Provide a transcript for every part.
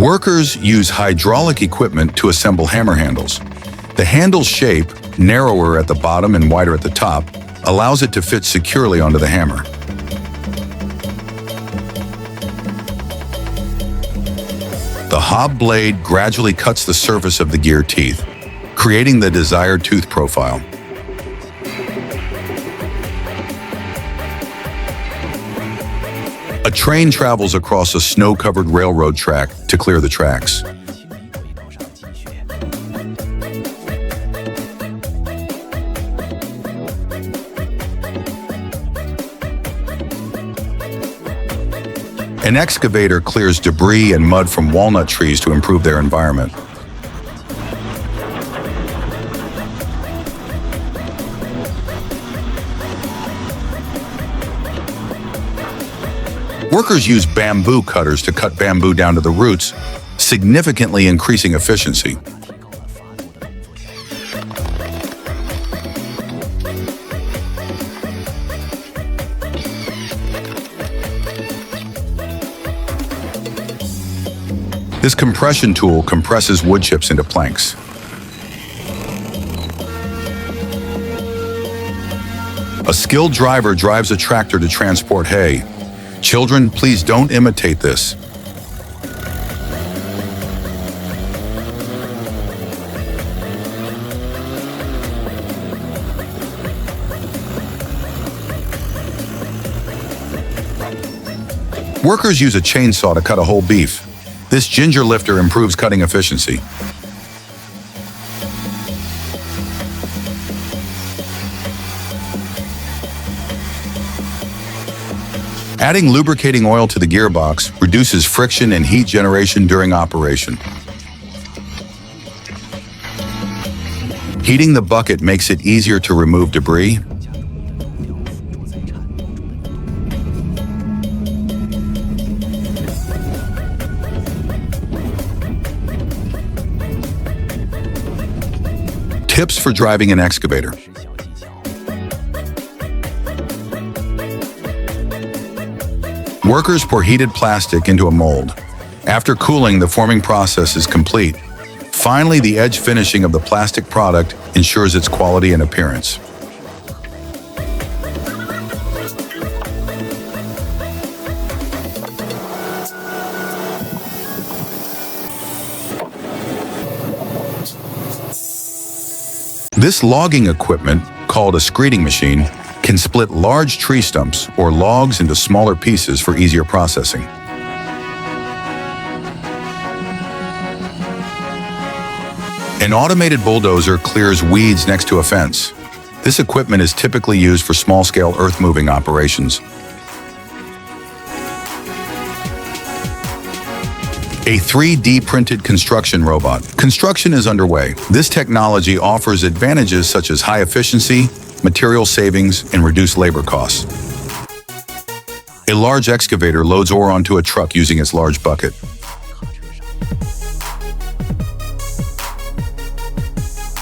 Workers use hydraulic equipment to assemble hammer handles. The handle's shape, narrower at the bottom and wider at the top, allows it to fit securely onto the hammer. The hob blade gradually cuts the surface of the gear teeth, creating the desired tooth profile. A train travels across a snow-covered railroad track to clear the tracks. An excavator clears debris and mud from walnut trees to improve their environment. Workers use bamboo cutters to cut bamboo down to the roots, significantly increasing efficiency. This compression tool compresses wood chips into planks. A skilled driver drives a tractor to transport hay. Children, please don't imitate this. Workers use a chainsaw to cut a whole beef. This ginger lifter improves cutting efficiency. Adding lubricating oil to the gearbox reduces friction and heat generation during operation. Heating the bucket makes it easier to remove debris. Tips for driving an excavator. Workers pour heated plastic into a mold. After cooling, the forming process is complete. Finally, the edge finishing of the plastic product ensures its quality and appearance. This logging equipment, called a screeding machine, can split large tree stumps or logs into smaller pieces for easier processing. An automated bulldozer clears weeds next to a fence. This equipment is typically used for small-scale earth-moving operations. A 3D printed construction robot. Construction is underway. This technology offers advantages such as high efficiency, material savings, and reduced labor costs. A large excavator loads ore onto a truck using its large bucket.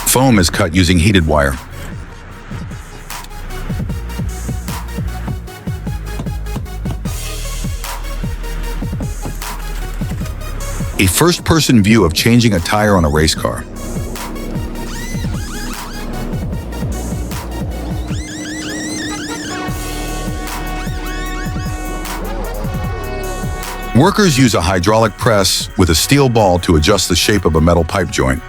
Foam is cut using heated wire. A first-person view of changing a tire on a race car. Workers use a hydraulic press with a steel ball to adjust the shape of a metal pipe joint.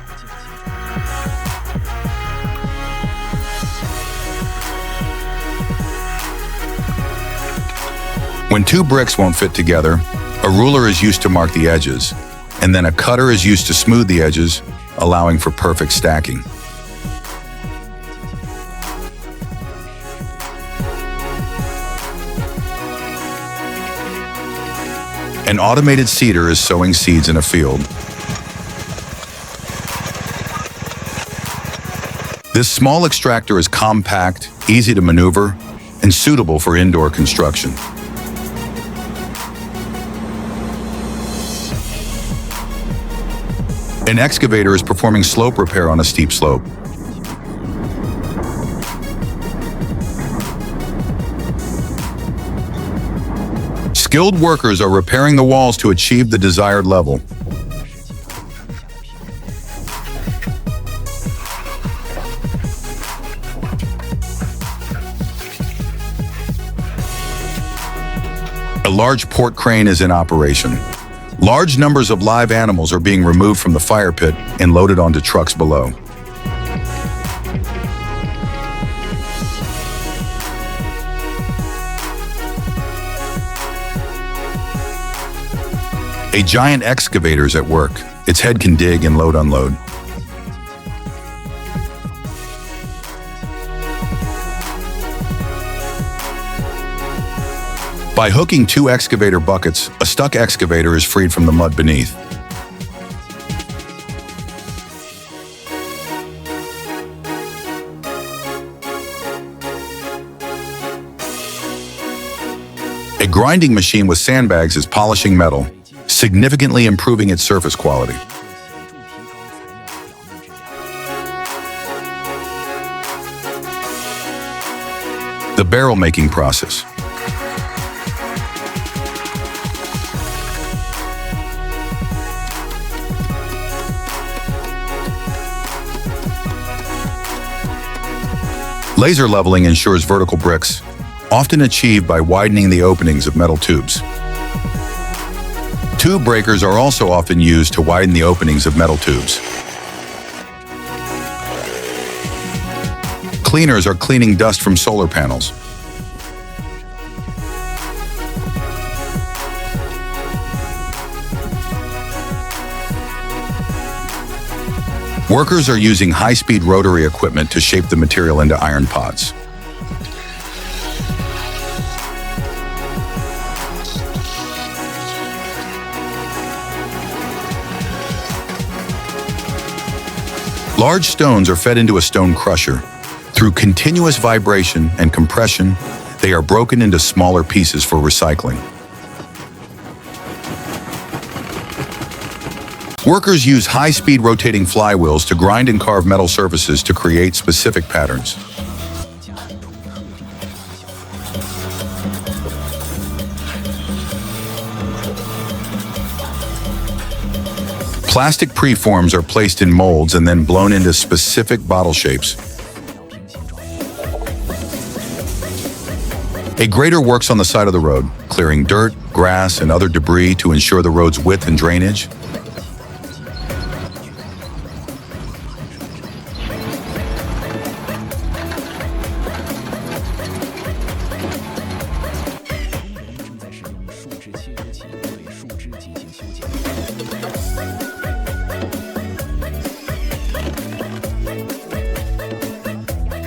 When two bricks won't fit together, a ruler is used to mark the edges, and then a cutter is used to smooth the edges, allowing for perfect stacking. An automated seeder is sowing seeds in a field. This small extractor is compact, easy to maneuver, and suitable for indoor construction. An excavator is performing slope repair on a steep slope. Skilled workers are repairing the walls to achieve the desired level. A large port crane is in operation. Large numbers of live animals are being removed from the fire pit and loaded onto trucks below. A giant excavator is at work. Its head can dig and unload. By hooking 2 excavator buckets, a stuck excavator is freed from the mud beneath. A grinding machine with sandbags is polishing metal, significantly improving its surface quality. The barrel making process. Laser leveling ensures vertical bricks, often achieved by widening the openings of metal tubes. Tube breakers are also often used to widen the openings of metal tubes. Cleaners are cleaning dust from solar panels. Workers are using high-speed rotary equipment to shape the material into iron pots. Large stones are fed into a stone crusher. Through continuous vibration and compression, they are broken into smaller pieces for recycling. Workers use high-speed rotating flywheels to grind and carve metal surfaces to create specific patterns. Plastic preforms are placed in molds and then blown into specific bottle shapes. A grader works on the side of the road, clearing dirt, grass, and other debris to ensure the road's width and drainage.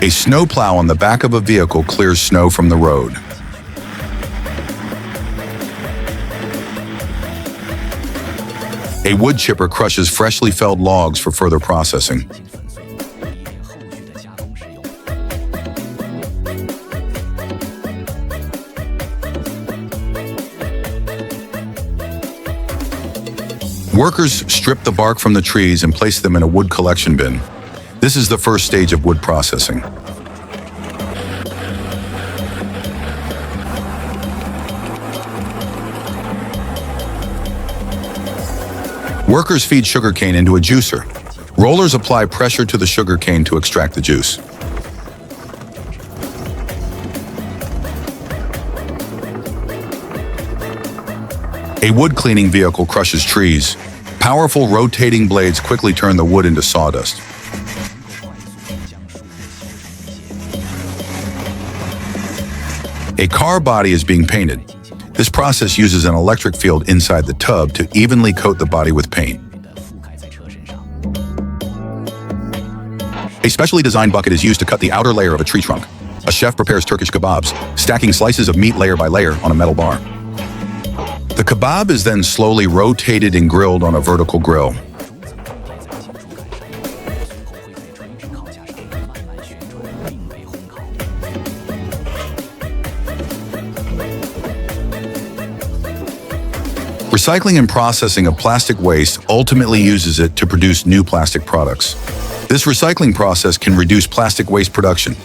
A snowplow on the back of a vehicle clears snow from the road. A wood chipper crushes freshly felled logs for further processing. Workers strip the bark from the trees and place them in a wood collection bin. This is the first stage of wood processing. Workers feed sugarcane into a juicer. Rollers apply pressure to the sugarcane to extract the juice. A wood cleaning vehicle crushes trees. Powerful rotating blades quickly turn the wood into sawdust. A car body is being painted. This process uses an electric field inside the tub to evenly coat the body with paint. A specially designed bucket is used to cut the outer layer of a tree trunk. A chef prepares Turkish kebabs, stacking slices of meat layer by layer on a metal bar. The kebab is then slowly rotated and grilled on a vertical grill. Recycling and processing of plastic waste ultimately uses it to produce new plastic products. This recycling process can reduce plastic waste production,